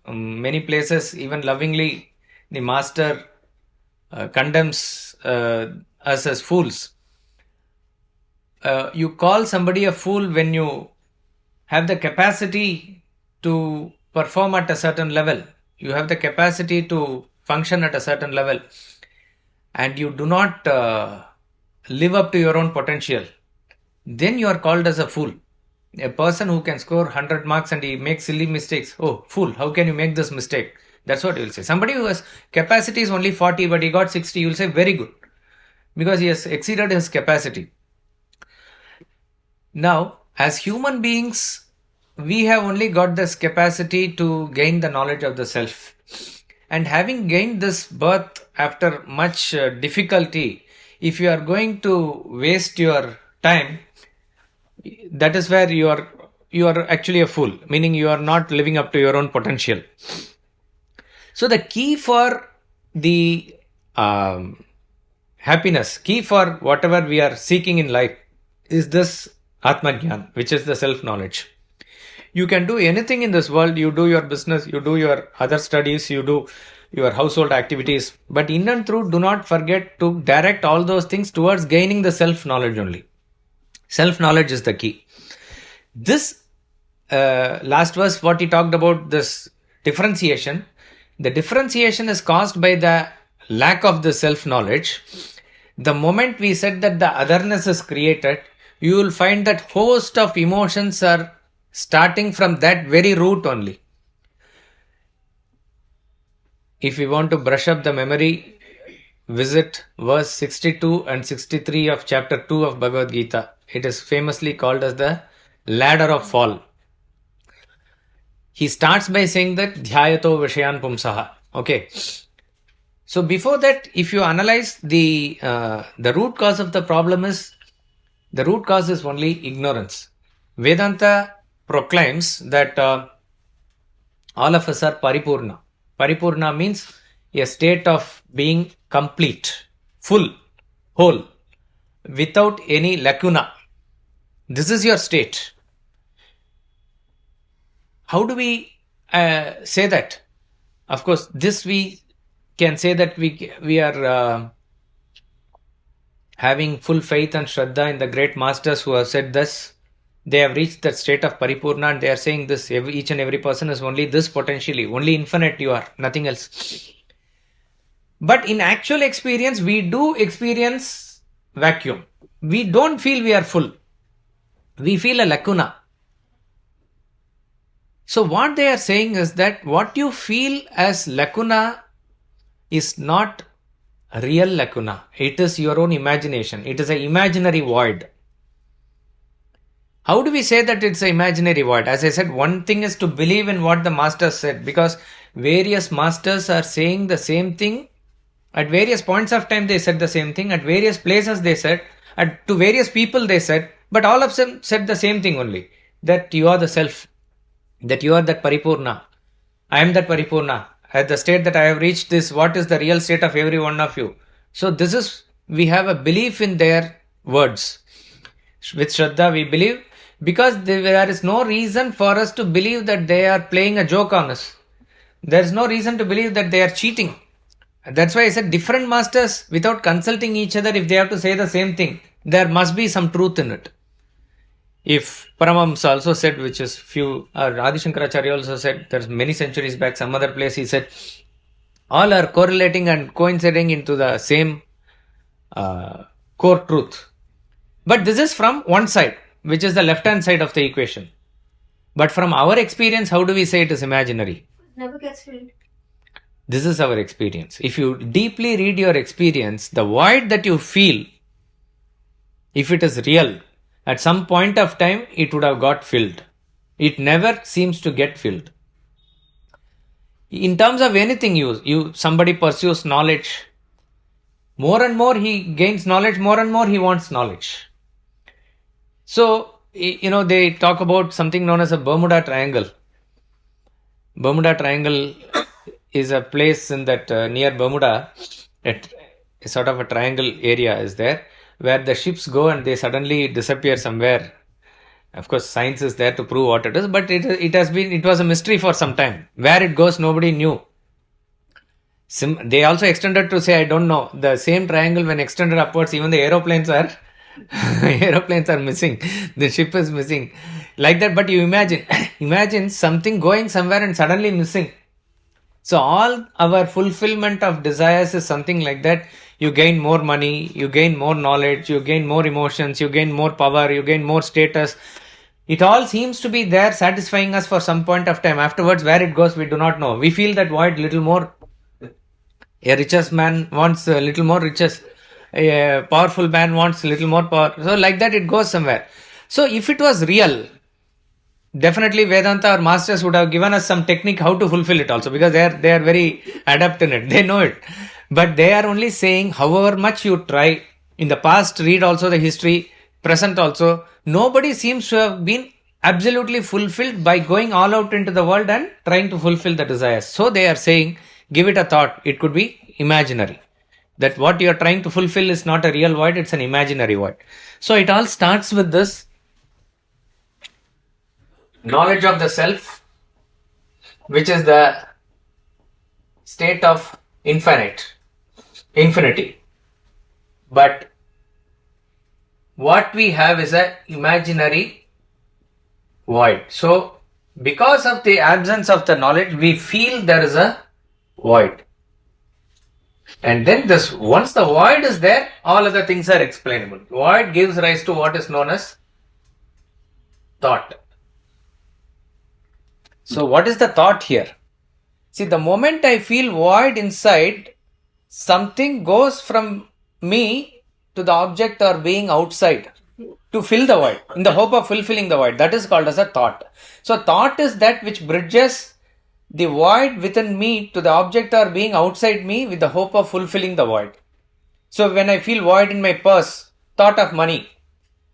many places, even lovingly, the master condemns us as fools. You call somebody a fool when you have the capacity to perform at a certain level. You have the capacity to function at a certain level. And you do not live up to your own potential. Then you are called as a fool. A person who can score 100 marks and he makes silly mistakes. Oh, fool, how can you make this mistake? That's what you will say. Somebody who has capacity is only 40 but he got 60, you will say very good. Because he has exceeded his capacity. Now, as human beings, we have only got this capacity to gain the knowledge of the self. And having gained this birth after much difficulty, if you are going to waste your time, that is where you are actually a fool, meaning you are not living up to your own potential. So the key for the happiness, key for whatever we are seeking in life is this Atma-Gyan, which is the self-knowledge. You can do anything in this world, you do your business, you do your other studies, you do your household activities, but in and through, do not forget to direct all those things towards gaining the self-knowledge only. Self-knowledge is the key. This last verse, what he talked about, this differentiation, the differentiation is caused by the lack of the self-knowledge. The moment we said that the otherness is created, you will find that host of emotions are starting from that very root only. If we want to brush up the memory, visit verse 62 and 63 of chapter 2 of Bhagavad Gita. It is famously called as the ladder of fall. He starts by saying that dhyayato vishayan pumsaha. Okay. So before that, if you analyze the root cause of the problem is, the root cause is only ignorance. Vedanta proclaims that all of us are paripurna. Paripurna means a state of being complete, full, whole, without any lacuna. This is your state. How do we say that? Of course, this we can say that we are having full faith and shraddha in the great masters who have said this. They have reached that state of paripurna and they are saying this, each and every person is only this potentially, only infinite you are, nothing else. But in actual experience, we do experience vacuum. We don't feel we are full. We feel a lacuna. So what they are saying is that what you feel as lacuna is not a real lacuna. It is your own imagination. It is an imaginary void. How do we say that it's an imaginary void? As I said, one thing is to believe in what the masters said, because various masters are saying the same thing. At various points of time they said the same thing. At various places they said. To various people they said. But all of them said the same thing only. That you are the self. That you are that paripurna. I am that paripurna. At the state that I have reached this, what is the real state of every one of you? So this is, we have a belief in their words. With Shraddha we believe, because there is no reason for us to believe that they are playing a joke on us. There is no reason to believe that they are cheating. That's why I said different masters, without consulting each other, if they have to say the same thing, there must be some truth in it. If Paramahamsa also said, which is Adi Shankaracharya also said, there's many centuries back, some other place he said, all are correlating and coinciding into the same core truth. But this is from one side, which is the left-hand side of the equation. But from our experience, how do we say it is imaginary? Never gets filled. This is our experience. If you deeply read your experience, the void that you feel, if it is real, at some point of time, it would have got filled. It never seems to get filled. In terms of anything, somebody pursues knowledge. More and more he gains knowledge, more and more he wants knowledge. So, they talk about something known as a Bermuda Triangle. Bermuda Triangle is a place in that near Bermuda, sort of a triangle area is there, where the ships go and they suddenly disappear somewhere. Of course, science is there to prove what it is, but it was a mystery for some time. Where it goes, nobody knew. They also extended to say, I don't know, the same triangle when extended upwards, even the aeroplanes are missing. The ship is missing. Like that, but you imagine something going somewhere and suddenly missing. So all our fulfillment of desires is something like that. You gain more money, you gain more knowledge, you gain more emotions, you gain more power, you gain more status. It all seems to be there satisfying us for some point of time. Afterwards, where it goes, we do not know. We feel that void little more. A richest man wants a little more riches. A powerful man wants a little more power. So like that it goes somewhere. So if it was real, definitely Vedanta or masters would have given us some technique how to fulfill it also, because they are very adept in it. They know it. But they are only saying however much you try, in the past read also the history, present also, nobody seems to have been absolutely fulfilled by going all out into the world and trying to fulfill the desires. So they are saying, give it a thought. It could be imaginary. That what you are trying to fulfill is not a real void, it's an imaginary void. So it all starts with this knowledge of the self, which is the state of infinity. But what we have is an imaginary void. So because of the absence of the knowledge, we feel there is a void. And then once the void is there, all other things are explainable. Void gives rise to what is known as thought. So what is the thought here? See, the moment I feel void inside, something goes from me to the object or being outside to fill the void, in the hope of fulfilling the void. That is called as a thought. So thought is that which bridges the void within me to the object or being outside me with the hope of fulfilling the void. So when I feel void in my purse, thought of money.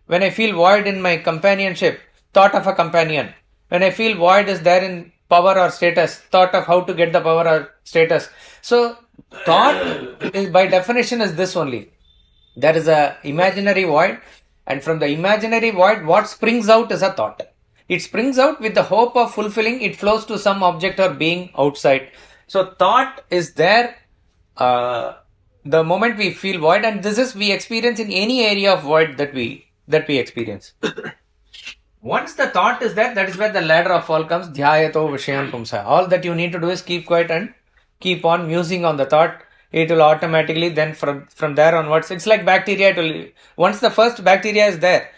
When I feel void in my companionship, thought of a companion. When I feel void is there in power or status, thought of how to get the power or status. So thought is, by definition, is this only. There is a imaginary void, and from the imaginary void, what springs out is a thought. It springs out with the hope of fulfilling, it flows to some object or being outside. So thought is there the moment we feel void, and this is we experience in any area of void that we experience. Once the thought is there, that is where the ladder of fall comes. Dhyayato Vishayan Pumsa. All that you need to do is keep quiet and keep on musing on the thought. It will automatically then from there onwards, it's like bacteria. Once the first bacteria is there,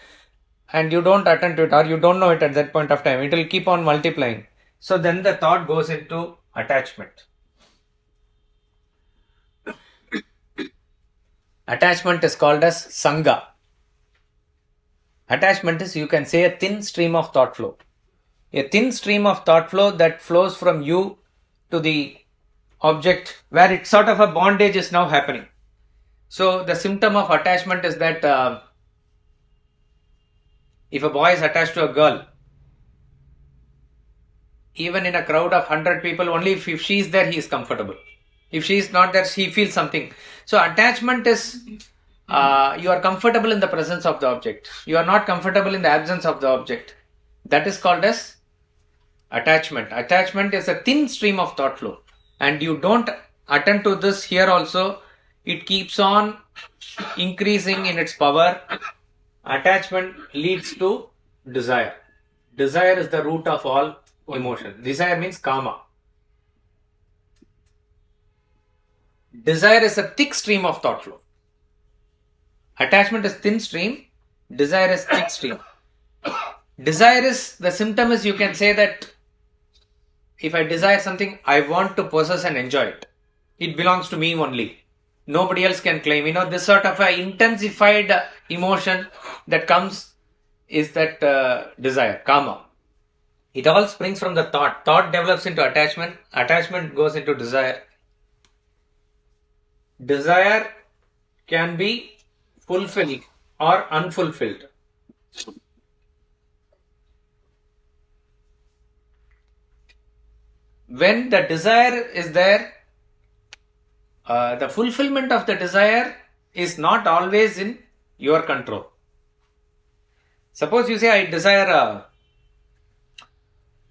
and you don't attend to it or you don't know it at that point of time, it will keep on multiplying. So then the thought goes into attachment. Attachment is called as Sangha. Attachment is, you can say, a thin stream of thought flow. A thin stream of thought flow that flows from you to the object, where it's sort of a bondage is now happening. So the symptom of attachment is that if a boy is attached to a girl, even in a crowd of 100 people, only if she is there, he is comfortable. If she is not there, he feels something. So attachment is, you are comfortable in the presence of the object. You are not comfortable in the absence of the object. That is called as attachment. Attachment is a thin stream of thought flow. And you don't attend to this here also. It keeps on increasing in its power. Attachment leads to desire. Desire is the root of all emotion. Desire means kama. Desire is a thick stream of thought flow. Attachment is thin stream. Desire is thick stream. Desire is, the symptom is, you can say that if I desire something, I want to possess and enjoy it. It belongs to me only. Nobody else can claim. This sort of an intensified emotion that comes is that desire, kama. It all springs from the thought. Thought develops into attachment. Attachment goes into desire. Desire can be fulfilled or unfulfilled. When the desire is there, the fulfillment of the desire is not always in your control. Suppose you say, I desire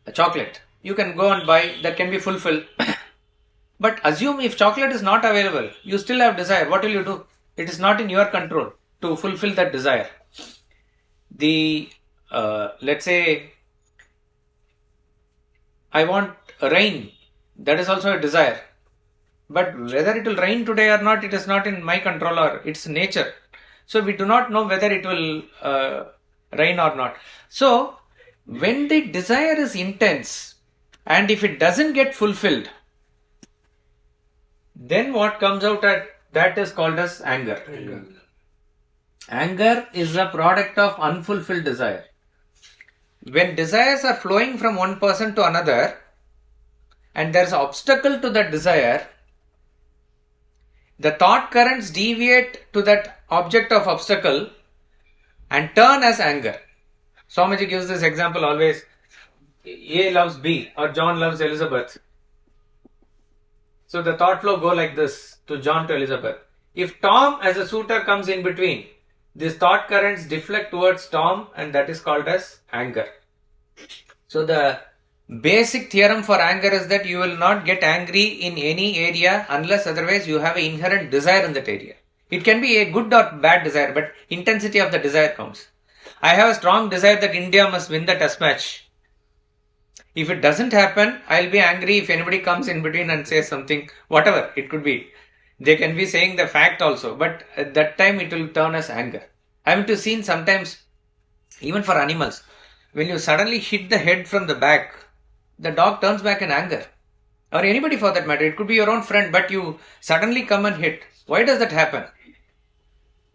a chocolate. You can go and buy, that can be fulfilled. But assume if chocolate is not available, you still have desire. What will you do? It is not in your control to fulfill that desire. Let's say, I want rain. That is also a desire. But whether it will rain today or not, it is not in my control or it's nature. So we do not know whether it will rain or not. So when the desire is intense and if it doesn't get fulfilled, then what comes out at that is called as anger. Anger is a product of unfulfilled desire. When desires are flowing from one person to another and there is an obstacle to that desire, the thought currents deviate to that object of obstacle and turn as anger. Swamiji gives this example always. A loves B or John loves Elizabeth. So the thought flow go like this to John to Elizabeth. If Tom as a suitor comes in between, these thought currents deflect towards Tom and that is called as anger. So the basic theorem for anger is that you will not get angry in any area unless otherwise you have an inherent desire in that area. It can be a good or bad desire, but intensity of the desire counts. I have a strong desire that India must win the test match. If it doesn't happen, I'll be angry if anybody comes in between and says something, whatever it could be. They can be saying the fact also, but at that time it will turn as anger. I have to see sometimes, even for animals, when you suddenly hit the head from the back, the dog turns back in anger. Or anybody for that matter, it could be your own friend, but you suddenly come and hit. Why does that happen?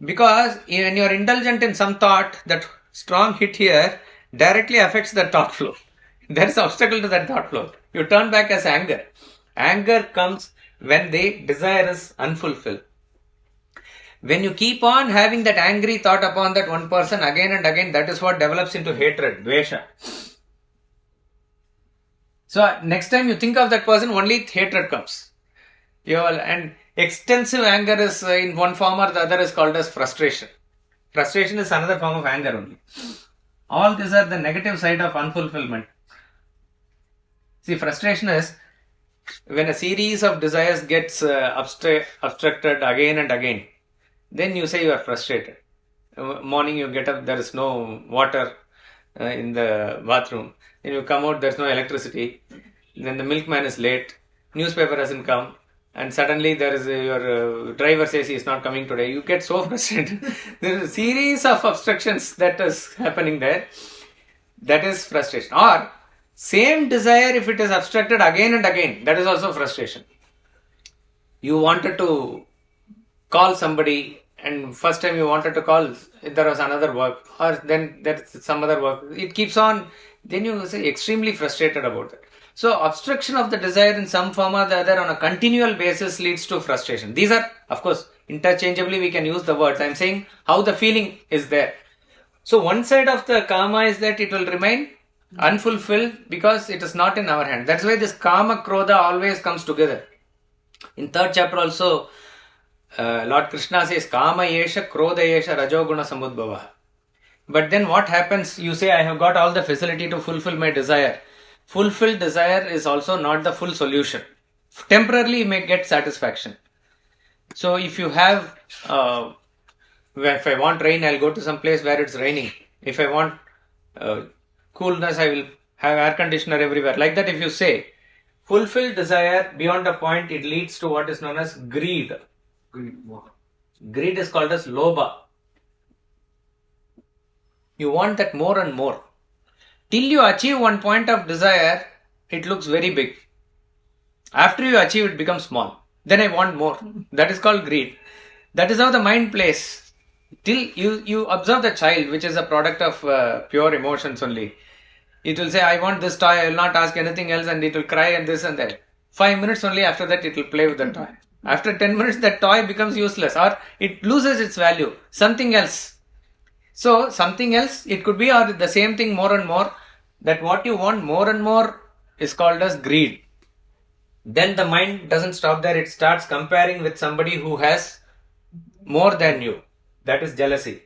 Because when you are indulgent in some thought, that strong hit here directly affects the thought flow. There is an obstacle to that thought flow. You turn back as anger. Anger comes when the desire is unfulfilled. When you keep on having that angry thought upon that one person again and again, that is what develops into hatred, dvesha. So next time you think of that person, only hatred comes. And extensive anger is in one form or the other is called as frustration. Frustration is another form of anger only. All these are the negative side of unfulfillment. See, frustration is when a series of desires gets obstructed again and again. Then you say you are frustrated. Morning you get up, there is no water in the bathroom. Then you come out, there is no electricity. Then the milkman is late. Newspaper hasn't come. And suddenly there is your driver says he is not coming today. You get so frustrated. There is a series of obstructions that is happening there. That is frustration. Or same desire, if it is obstructed again and again, that is also frustration. You wanted to call somebody and first time you wanted to call, there was another work or then there's some other work. It keeps on, then you say extremely frustrated about it. So obstruction of the desire in some form or the other on a continual basis leads to frustration. These are, of course, interchangeably we can use the words. I am saying how the feeling is there. So one side of the karma is that it will remain unfulfilled because it is not in our hand. That's why this kama krodha always comes together. In third chapter also, Lord Krishna says kama yesha krodha yesha rajoguna samudbhava. But then what happens? You say I have got all the facility to fulfill my desire. Fulfilled desire is also not the full solution. Temporarily you may get satisfaction. So if you have, if I want rain, I'll go to some place where it's raining. If I want coolness, I will have air conditioner everywhere. Like that if you say, fulfilled desire beyond a point, it leads to what is known as greed. Greed is called as lobha. You want that more and more. Till you achieve one point of desire, it looks very big. After you achieve, it becomes small. Then I want more. That is called greed. That is how the mind plays. Till you observe the child, which is a product of pure emotions only. It will say, I want this toy, I will not ask anything else, and it will cry and this and that. 5 minutes only after that it will play with the toy. After 10 minutes that toy becomes useless or it loses its value. Something else. So something else, it could be or the same thing more and more. That what you want more and more is called as greed. Then the mind doesn't stop there, it starts comparing with somebody who has more than you. That is jealousy.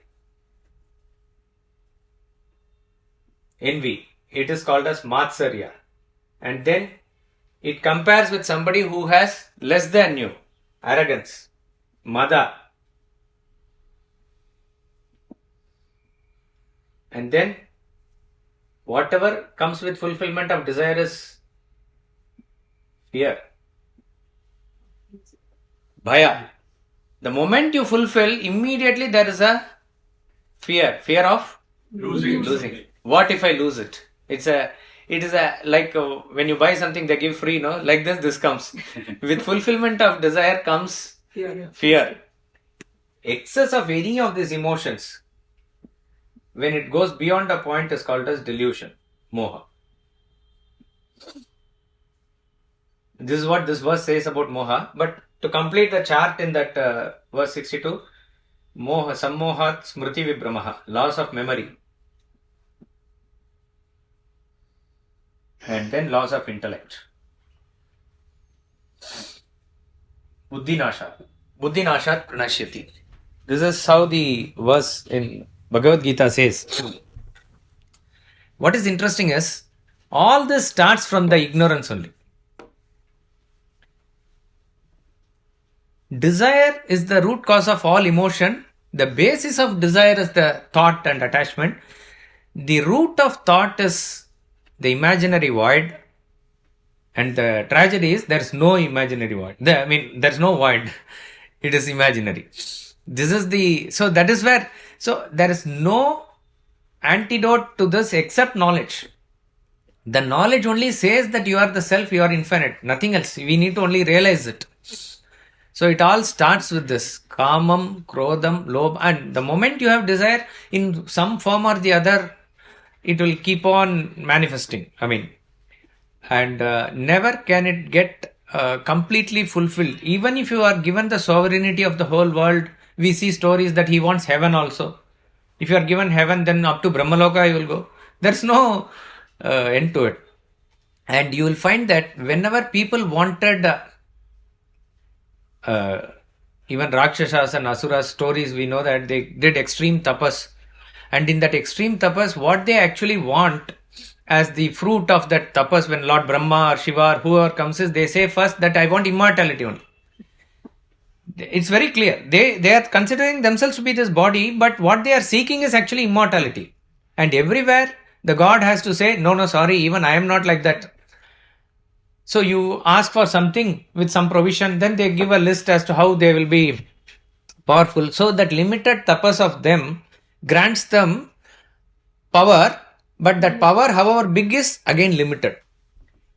Envy. It is called as matsarya. And then it compares with somebody who has less than you. Arrogance. Mada. And then whatever comes with fulfillment of desire is fear. Bhaya. The moment you fulfill, immediately there is a fear. Fear of losing. What if I lose it? It is like when you buy something they give free, no? Like this comes. With fulfillment of desire comes fear. Excess of any of these emotions, when it goes beyond a point, is called as delusion, moha. This is what this verse says about moha. But to complete the chart in that verse 62, moha, sammohat smriti vibramaha, loss of memory. And then loss of intellect. Buddhinashat pranashyati. This is how the verse in Bhagavad Gita says. What is interesting is, all this starts from the ignorance only. Desire is the root cause of all emotion. The basis of desire is the thought and attachment. The root of thought is the imaginary void, and the tragedy is there is no imaginary void. There is no void. It is imaginary. So that is where, so there is no antidote to this except knowledge. The knowledge only says that you are the self, you are infinite, nothing else. We need to only realize it. So it all starts with this kamam, krodham, lobha, and the moment you have desire in some form or the other, it will keep on manifesting. And never can it get completely fulfilled. Even if you are given the sovereignty of the whole world, we see stories that he wants heaven also. If you are given heaven, then up to Brahmaloka you will go. There's no end to it. And you will find that whenever people wanted, even Rakshasas and Asuras stories, we know that they did extreme tapas. And in that extreme tapas, what they actually want as the fruit of that tapas, when Lord Brahma or Shiva or whoever comes, is they say first that I want immortality only. It's very clear. They are considering themselves to be this body, but what they are seeking is actually immortality. And everywhere the God has to say, no, sorry, even I am not like that. So you ask for something with some provision, then they give a list as to how they will be powerful. So that limited tapas of them grants them power, but that power, however big, is again limited.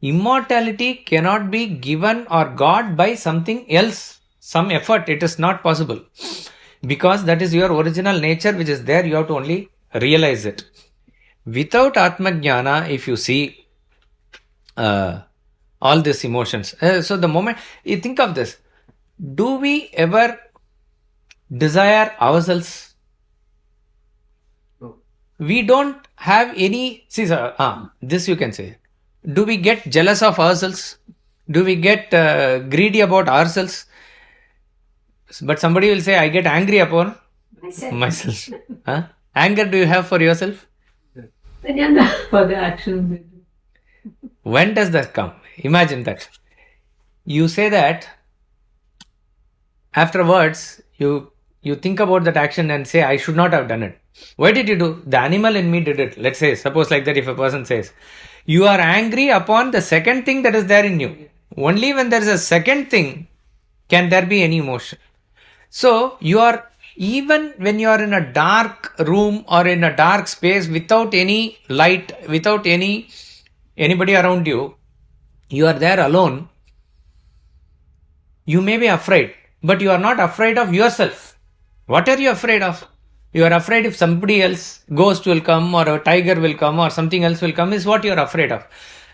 Immortality cannot be given or got by something else, some effort. It is not possible, because that is your original nature which is there. You have to only realize it. Without Atma Jnana, if you see all these emotions, so the moment you think of this, do we ever desire ourselves? We don't have any, this you can say. Do we get jealous of ourselves? Do we get greedy about ourselves? But somebody will say, I get angry upon myself. Anger do you have for yourself? For the action. When does that come? Imagine that. You say that, afterwards you think about that action and say, I should not have done it. Why did you do? The animal in me did it. Let's say, suppose like that, if a person says, you are angry upon the second thing that is there in you. Only when there is a second thing can there be any emotion. So you are, even when you are in a dark room or in a dark space without any light, without anybody around you, you are there alone. You may be afraid, but you are not afraid of yourself. What are you afraid of? You are afraid if somebody else, ghost will come or a tiger will come or something else will come is what you are afraid of.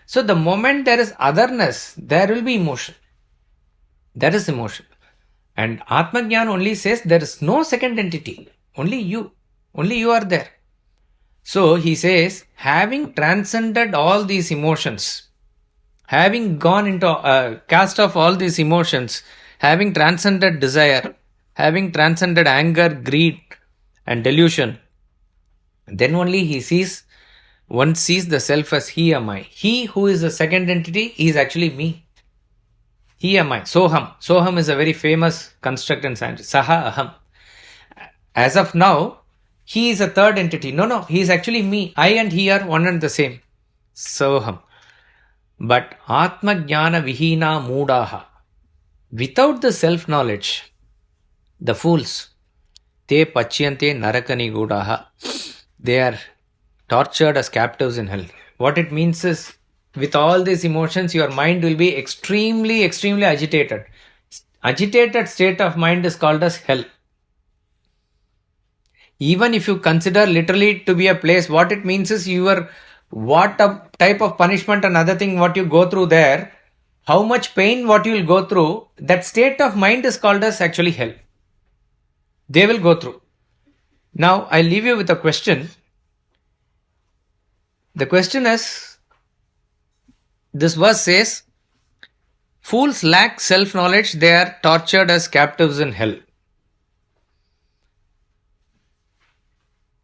So the moment there is otherness, there will be emotion. That is emotion. And Atma Jnana only says there is no second entity. Only you. Only you are there. So he says, having transcended all these emotions, having gone into cast off all these emotions, having transcended desire, having transcended anger, greed, and delusion, then only one sees the self as he am I. He who is the second entity is actually me. He am I. Soham. Soham is a very famous construct in science. Saha aham. As of now, he is a third entity. No, he is actually me. I and he are one and the same. Soham. But Atma Jnana Vihina Moodaha. Without the self-knowledge, the fools, te pachyante narakani gudaha. They are tortured as captives in hell. What it means is, with all these emotions, your mind will be extremely, extremely agitated. Agitated state of mind is called as hell. Even if you consider literally to be a place, what it means is what a type of punishment and other thing what you go through there, how much pain what you will go through, that state of mind is called as actually hell. They will go through. Now, I leave you with a question. The question is, this verse says, fools lack self-knowledge, they are tortured as captives in hell.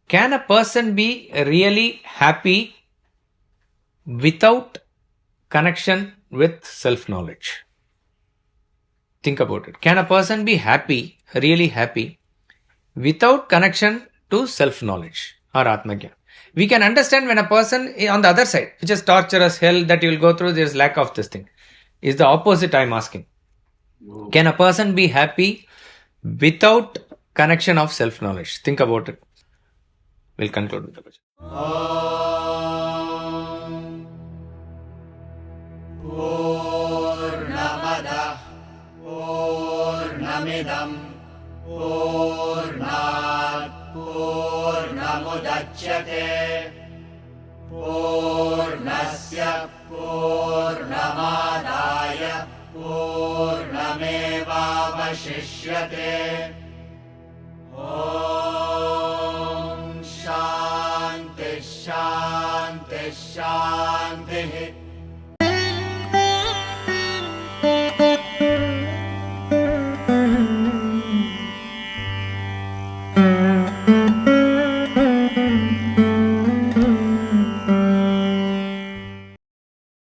Can a person be really happy without connection with self-knowledge? Think about it. Can a person be happy, really happy, without connection to self-knowledge or Atma Jnana? We can understand when a person on the other side, which is torturous hell that you will go through, there is lack of this thing. Is the opposite I am asking. Can a person be happy without connection of self-knowledge? Think about it. We'll conclude with the question. Poornam Adah Poornamidam Poornat Poornamudachyate Poornasya Poornamadaya Poornamevavashishyate. Om Shanti Shanti Shanti.